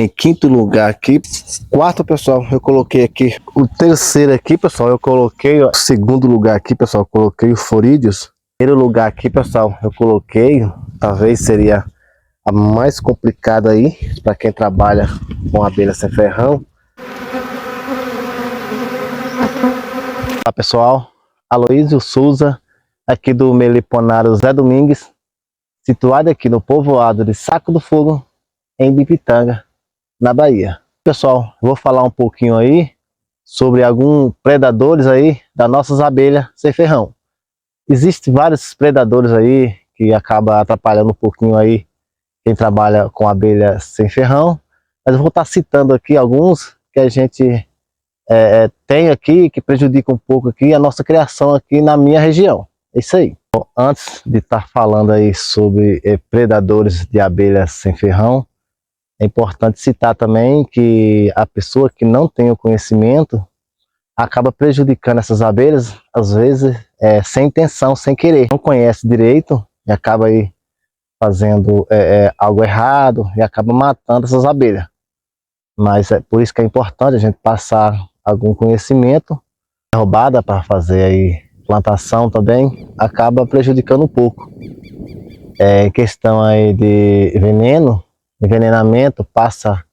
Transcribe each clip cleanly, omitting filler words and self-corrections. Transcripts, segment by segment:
Em quinto lugar aqui, quarto, pessoal, eu coloquei aqui o terceiro aqui, pessoal, eu coloquei o segundo lugar aqui, pessoal, eu coloquei o Forídeos. Primeiro lugar aqui, pessoal, eu coloquei, talvez seria a mais complicada aí para quem trabalha com abelha sem ferrão. Olá, pessoal, Aloísio Souza, aqui do Meliponário Zé Domingues, situado aqui no povoado de Saco do Fogo, em Bipitanga, na Bahia. Pessoal, vou falar um pouquinho aí sobre alguns predadores aí das nossas abelhas sem ferrão. Existem vários predadores aí que acabam atrapalhando um pouquinho aí quem trabalha com abelha sem ferrão, mas eu vou estar citando aqui alguns que a gente tem aqui, que prejudica um pouco aqui a nossa criação aqui na minha região. É isso aí. Bom, antes de estar falando aí sobre predadores de abelhas sem ferrão, é importante citar também que a pessoa que não tem o conhecimento acaba prejudicando essas abelhas, às vezes sem intenção, sem querer. Não conhece direito e acaba aí fazendo algo errado e acaba matando essas abelhas. Mas é por isso que é importante a gente passar algum conhecimento. Roubada para fazer aí plantação também acaba prejudicando um pouco. Em questão aí de veneno, envenenamento, passa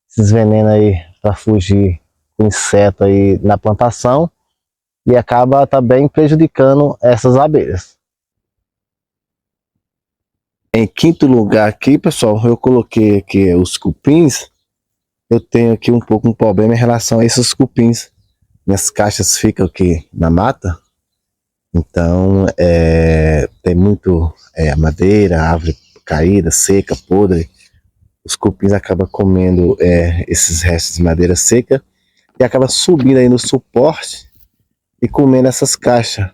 esses venenos aí para fugir com inseto aí na plantação e acaba também prejudicando essas abelhas. Em quinto lugar aqui, pessoal, eu coloquei aqui os cupins. Eu tenho aqui um pouco um problema em relação a esses cupins. Minhas caixas ficam aqui na mata, então tem muito madeira, árvore caída, seca, podre. Os cupins acabam comendo esses restos de madeira seca e acaba subindo aí no suporte e comendo essas caixas.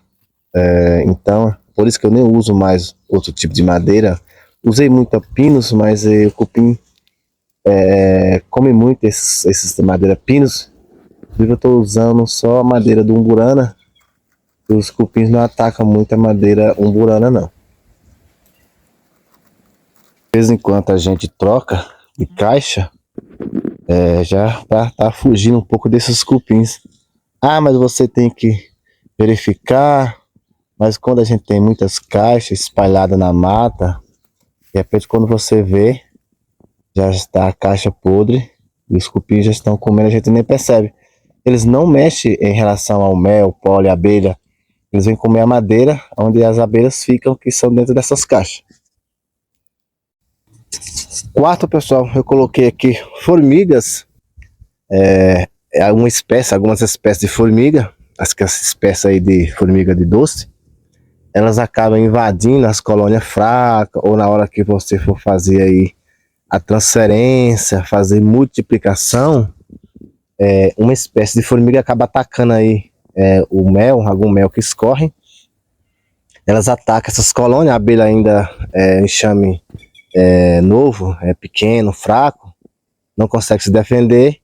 Então, por isso que eu nem uso mais outro tipo de madeira. Usei muito pinos, mas o cupim come muito esses de madeira pinos. Eu estou usando só a madeira do umburana. Os cupins não atacam muito a madeira umburana, não. De vez em quando a gente troca de caixa, já tá fugindo um pouco desses cupins. Ah, mas você tem que verificar. Mas quando a gente tem muitas caixas espalhadas na mata, de repente quando você vê, já está a caixa podre e os cupins já estão comendo, a gente nem percebe. Eles não mexem em relação ao mel, pólen, abelha. Eles vêm comer a madeira onde as abelhas ficam, que são dentro dessas caixas. Quarto, pessoal, eu coloquei aqui formigas. Algumas espécies de formiga, as espécies aí de formiga de doce, elas acabam invadindo as colônias fracas, ou na hora que você for fazer aí a transferência, fazer multiplicação, uma espécie de formiga acaba atacando aí o mel, algum mel que escorre. Elas atacam essas colônias, a abelha ainda enxame novo, pequeno, fraco, não consegue se defender,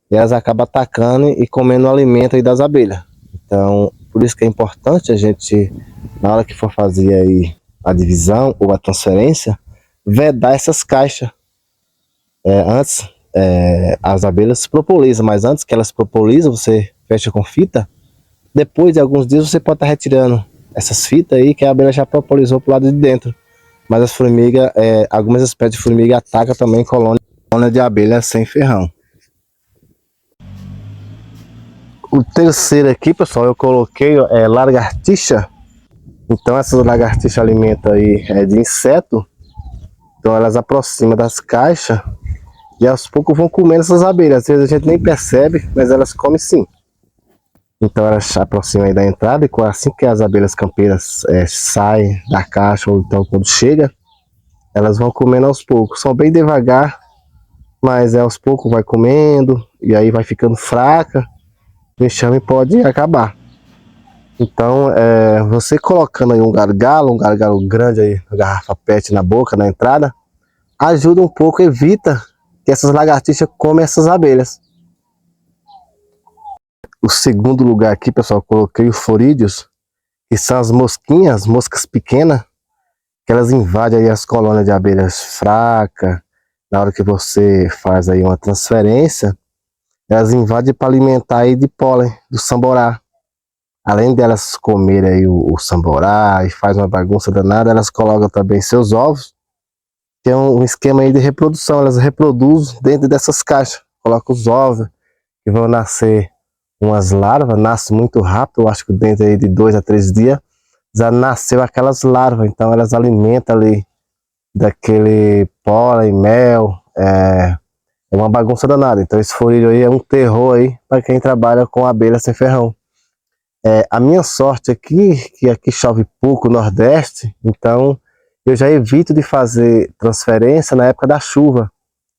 e elas acabam atacando e comendo o alimento aí das abelhas. Então, por isso que é importante a gente, na hora que for fazer aí a divisão ou a transferência, vedar essas caixas. Antes, as abelhas propolizam, mas antes que elas propolizam, você fecha com fita. Depois de alguns dias você pode estar retirando essas fitas aí que a abelha já propolizou para o lado de dentro. Mas as formigas, algumas espécies de formiga atacam também colônia de abelha sem ferrão. O terceiro aqui, pessoal, eu coloquei lagartixa. Então essas lagartixas alimentam aí de inseto. Então elas aproximam das caixas e aos poucos vão comendo essas abelhas. Às vezes a gente nem percebe, mas elas comem sim. Então elas se aproximam aí da entrada e assim que as abelhas campeiras saem da caixa, ou então quando chega, elas vão comendo aos poucos. São bem devagar, mas aos poucos vai comendo e aí vai ficando fraca. O enxame pode acabar. Então, você colocando aí um gargalo grande aí, uma garrafa PET na boca, na entrada, ajuda um pouco, evita que essas lagartixas comem essas abelhas. O segundo lugar aqui, pessoal, eu coloquei o Forídeos, que são as mosquinhas, moscas pequenas, que elas invadem aí as colônias de abelhas fracas, na hora que você faz aí uma transferência, elas invadem para alimentar aí de pólen do samborá. Além delas comerem aí o samborá e faz uma bagunça danada, elas colocam também seus ovos. Tem um esquema aí de reprodução, elas reproduzem dentro dessas caixas. Colocam os ovos, que vão nascer umas larvas, nasce muito rápido, eu acho que dentro aí de 2 a 3 dias, já nasceu aquelas larvas, então elas alimentam ali daquele pólen, mel, é uma bagunça danada. Então esse florilho aí é um terror aí para quem trabalha com abelha sem ferrão. A minha sorte aqui, que aqui chove pouco no Nordeste, então eu já evito de fazer transferência na época da chuva.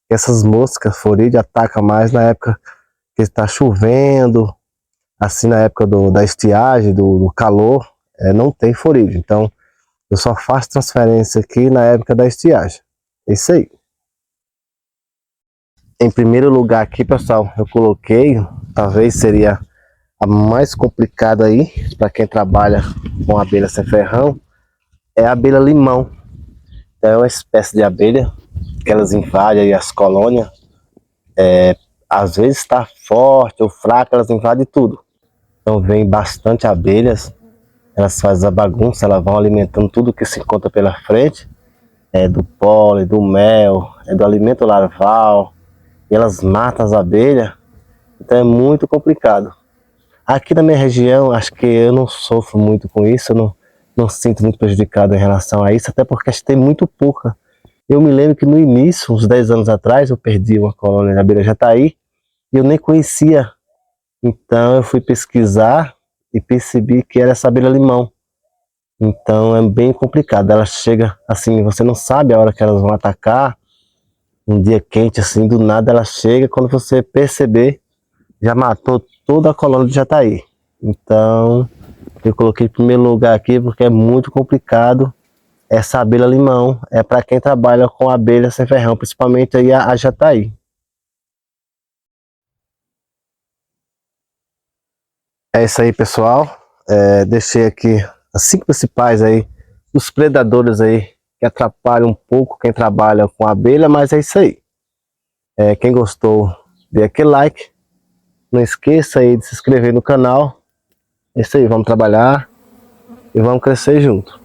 Essas moscas florídeas atacam mais na época que está chovendo, assim na época da estiagem, do calor, não tem florídeo. Então eu só faço transferência aqui na época da estiagem. É isso aí. Em primeiro lugar aqui, pessoal, eu coloquei, talvez seria a mais complicada aí, para quem trabalha com abelha sem ferrão, é a abelha limão. É uma espécie de abelha que elas invadem aí as colônias. Às vezes está forte ou fraca, elas invadem tudo. Então vem bastante abelhas, elas fazem a bagunça, elas vão alimentando tudo que se encontra pela frente, do pólen, do mel, do alimento larval, e elas matam as abelhas, então é muito complicado. Aqui na minha região, acho que eu não sofro muito com isso, eu não sinto muito prejudicado em relação a isso, até porque acho que tem muito pouca. Eu me lembro que no início, uns 10 anos atrás, eu perdi uma colônia de abelha jataí e eu nem conhecia. Então eu fui pesquisar e percebi que era essa abelha limão. Então é bem complicado, ela chega assim, você não sabe a hora que elas vão atacar, um dia quente assim, do nada ela chega, quando você perceber, já matou toda a colônia de jataí. Então eu coloquei em primeiro lugar aqui porque é muito complicado. Essa abelha limão é para quem trabalha com abelha sem ferrão, principalmente aí a jataí. É isso aí, pessoal. Deixei aqui as 5 principais aí, os predadores aí que atrapalham um pouco quem trabalha com abelha, mas é isso aí. Quem gostou, dê aquele like. Não esqueça aí de se inscrever no canal. É isso aí, vamos trabalhar e vamos crescer junto.